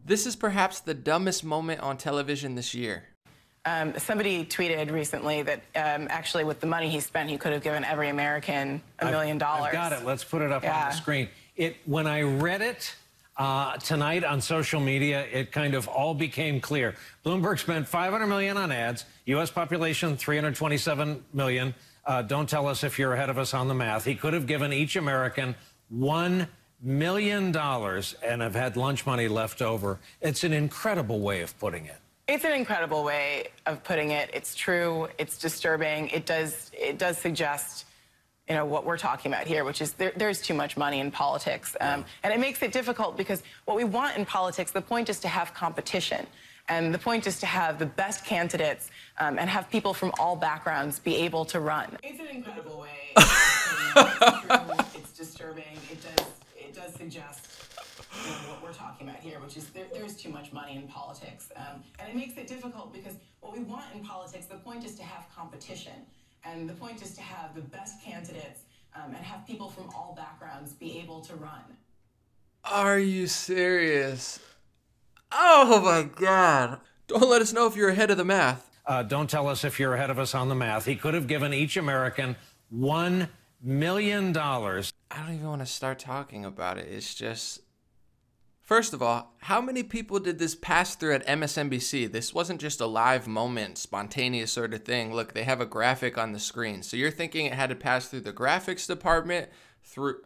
This is perhaps the dumbest moment on television this year. Somebody tweeted recently that actually with the money he spent, he could have given every American $1 million. I've got it. Let's put it up on the screen. When I read it tonight on social media, it kind of all became clear. Bloomberg spent $500 million on ads. U.S. population, 327 million. Don't tell us if you're ahead of us on the math. He could have given each American $1 million and have had lunch money left over. It's an incredible way of putting it. It's an incredible way of putting it. It's true. It's disturbing. It does suggest, you know, what we're talking about here, which is there's too much money in politics. And it makes it difficult because what we want in politics, the point is to have competition. And the point is to have the best candidates and have people from all backgrounds be able to run. It's an incredible way. It's true. It's disturbing. It does suggest, you know, what we're talking about here, which is there's too much money in politics. And it makes it difficult because what we want in politics, the point is to have competition. And the point is to have the best candidates and have people from all backgrounds be able to run. Are you serious? Oh my God. Don't let us know if you're ahead of the math. Don't tell us if you're ahead of us on the math. He could have given each American $1 million. I don't even want to start talking about it. It's just... First of all, how many people did this pass through at MSNBC? This wasn't just a live moment, spontaneous sort of thing. Look, they have a graphic on the screen. So you're thinking it had to pass through the graphics department, through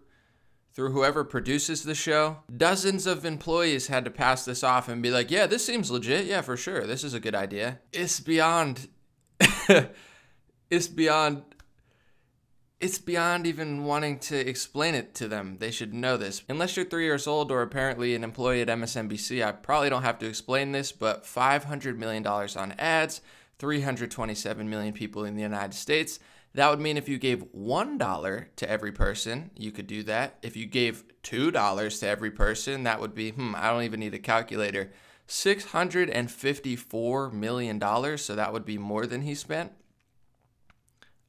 whoever produces the show? Dozens of employees had to pass this off and be like, yeah, this seems legit. Yeah, for sure. This is a good idea. It's beyond... It's beyond even wanting to explain it to them. They should know this. Unless you're 3 years old or apparently an employee at MSNBC, I probably don't have to explain this, but $500 million on ads, 327 million people in the United States. That would mean if you gave $1 to every person, you could do that. If you gave $2 to every person, that would be, I don't even need a calculator, $654 million, so that would be more than he spent.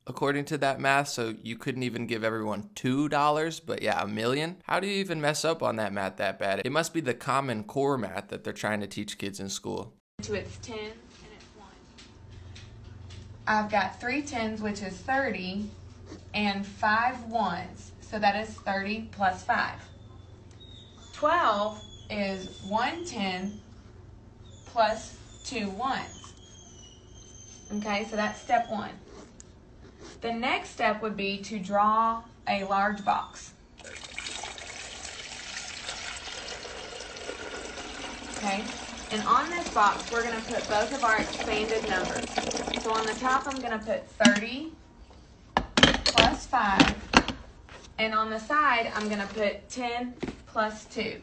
According to that math, so you couldn't even give everyone $2, but yeah, $1 million? How do you even mess up on that math that bad? It must be the Common Core math that they're trying to teach kids in school. To its 10 and its 1. I've got 3 10s, which is 30, and 5 1s, so that is 30 plus 5. 12 is 1 10 plus 2 1s. Okay, so that's step 1. The next step would be to draw a large box. Okay, and on this box, we're going to put both of our expanded numbers. So on the top, I'm going to put 30 plus 5, and on the side, I'm going to put 10 plus 2.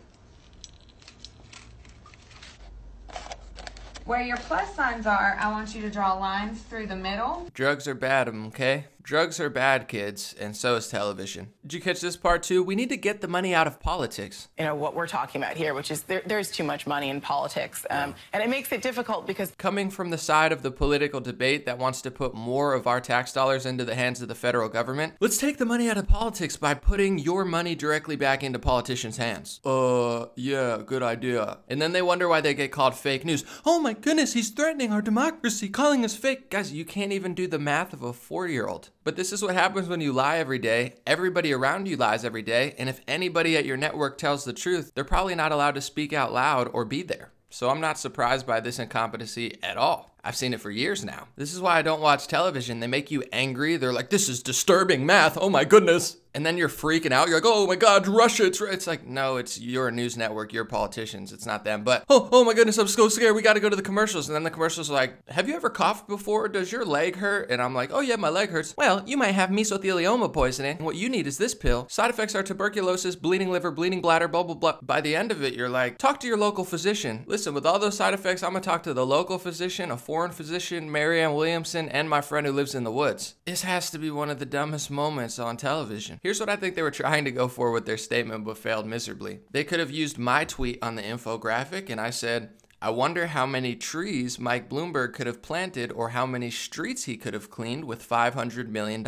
Where your plus signs are, I want you to draw lines through the middle. Drugs are bad, okay? Drugs are bad, kids, and so is television. Did you catch this part too? We need to get the money out of politics. You know, what we're talking about here, which is there's too much money in politics. And it makes it difficult because... Coming from the side of the political debate that wants to put more of our tax dollars into the hands of the federal government, let's take the money out of politics by putting your money directly back into politicians' hands. Yeah, good idea. And then they wonder why they get called fake news. Oh my goodness, he's threatening our democracy, calling us fake. Guys, you can't even do the math of a 4-year-old. But this is what happens when you lie every day. Everybody around you lies every day. And if anybody at your network tells the truth, they're probably not allowed to speak out loud or be there. So I'm not surprised by this incompetency at all. I've seen it for years now. This is why I don't watch television. They make you angry. They're like, this is disturbing math. Oh my goodness. And then you're freaking out. You're like, oh my God, Russia. It's like, no, it's your news network, your politicians. It's not them. But, oh my goodness, I'm so scared. We got to go to the commercials. And then the commercials are like, have you ever coughed before? Does your leg hurt? And I'm like, oh yeah, my leg hurts. Well, you might have mesothelioma poisoning. What you need is this pill. Side effects are tuberculosis, bleeding liver, bleeding bladder, blah, blah, blah. By the end of it, you're like, talk to your local physician. Listen, with all those side effects, I'm going to talk to the local physician, a foreign physician, Marianne Williamson, and my friend who lives in the woods. This has to be one of the dumbest moments on television. Here's what I think they were trying to go for with their statement but failed miserably. They could have used my tweet on the infographic and I said, I wonder how many trees Mike Bloomberg could have planted or how many streets he could have cleaned with $500 million.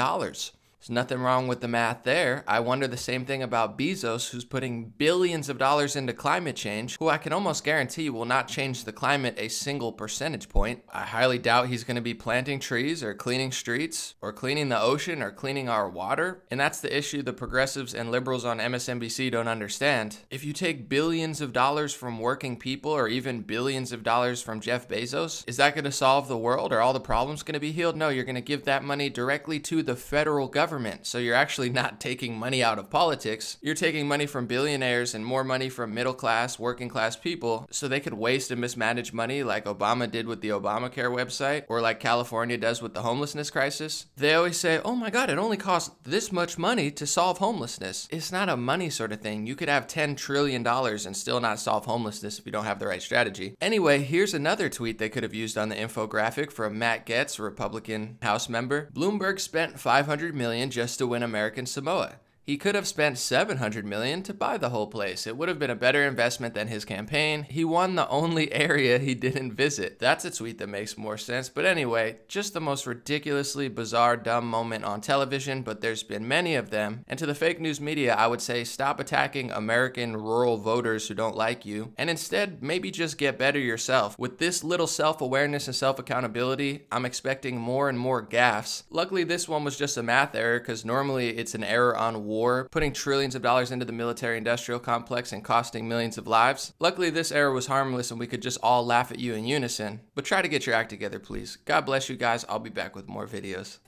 There's nothing wrong with the math there. I wonder the same thing about Bezos, who's putting billions of dollars into climate change, who I can almost guarantee will not change the climate a single percentage point. I highly doubt he's going to be planting trees or cleaning streets or cleaning the ocean or cleaning our water. And that's the issue the progressives and liberals on MSNBC don't understand. If you take billions of dollars from working people or even billions of dollars from Jeff Bezos, is that going to solve the world? Are all the problems going to be healed? No, you're going to give that money directly to the federal government. So you're actually not taking money out of politics. You're taking money from billionaires and more money from middle class, working class people so they could waste and mismanage money like Obama did with the Obamacare website or like California does with the homelessness crisis. They always say, oh my God, it only costs this much money to solve homelessness. It's not a money sort of thing. You could have $10 trillion and still not solve homelessness if you don't have the right strategy. Anyway, here's another tweet they could have used on the infographic from Matt Gaetz, a Republican House member. Bloomberg spent $500 million just to win American Samoa. He could have spent $700 million to buy the whole place. It would have been a better investment than his campaign. He won the only area he didn't visit. That's a tweet that makes more sense. But anyway, just the most ridiculously bizarre, dumb moment on television, but there's been many of them. And to the fake news media, I would say stop attacking American rural voters who don't like you, and instead maybe just get better yourself. With this little self-awareness and self-accountability, I'm expecting more and more gaffes. Luckily, this one was just a math error, because normally it's an error on war, putting trillions of dollars into the military-industrial complex and costing millions of lives. Luckily, this error was harmless and we could just all laugh at you in unison. But try to get your act together, please. God bless you guys. I'll be back with more videos.